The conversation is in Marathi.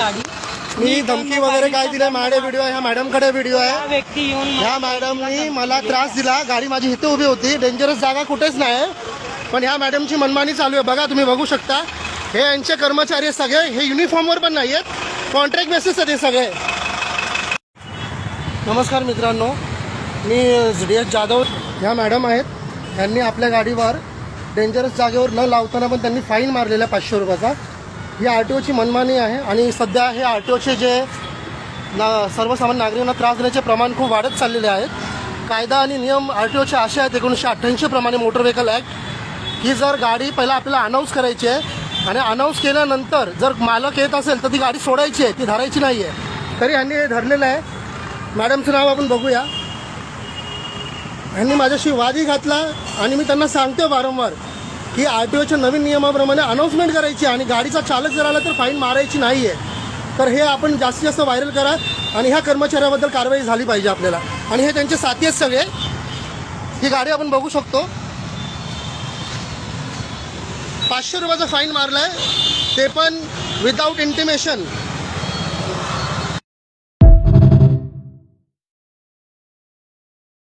गाडी मी धमकी वगैरे काय दिलं माझ्याकडे व्हिडिओ आहे, ह्या मॅडमकडे व्हिडिओ हा आहे. व्यक्ती येऊन ह्या मॅडमनी मला त्रास दिला, गाडी माझी इथे उभी होती, डेंजरस जागा कुठेच नाही, पण ह्या मॅडमची मनमानी चालू आहे. बघा तुम्ही बघू शकता, हे यांचे कर्मचारी सगळे, हे युनिफॉर्मवर पण नाही आहेत, कॉन्ट्रॅक्ट बेसिस आहेत हे सगळे. नमस्कार मित्रांनो, मी DS जाधव. ह्या मॅडम आहेत, त्यांनी आपल्या गाडीवर डेंजरस जागेवर न लावताना पण त्यांनी फाईन मारलेला 500 रुपयाचा. ही RTOची मनमानी आहे आणि सध्या हे RTOचे जे सर्वसामान्य नागरिकांना त्रास देण्याचे प्रमाण खूप वाढत चाललेले आहेत. कायदा आणि नियम RTOचे असे आहेत 1988 प्रमाणे मोटर व्हेकल ॲक्ट, की जर गाडी पहिला आपल्याला अनाऊन्स करायची आहे आणि अनाऊन्स केल्यानंतर जर मालक येत असेल तर ती गाडी सोडायची आहे, ती धरायची नाही आहे. तरी ह्यांनी हे धरलेलं आहे. मॅडमचं नाव आपण बघूया. ह्यांनी माझ्याशी वादही घातला आणि मी त्यांना सांगतो वारंवार की RTOच्या नवीन नियमाप्रमाणे अनाऊन्समेंट करायची आणि गाडीचा चालक जर आला तर फाईन मारायची नाही आहे. तर हे आपण जास्तीत जास्त व्हायरल करा आणि ह्या कर्मचाऱ्याबद्दल कारवाई झाली पाहिजे आपल्याला. आणि हे त्यांचे साथी आहेत सगळे. ही गाडी आपण बघू शकतो, 500 रुपयाचा फाईन मारला आहे, ते पण विदाऊट इंटिमेशन.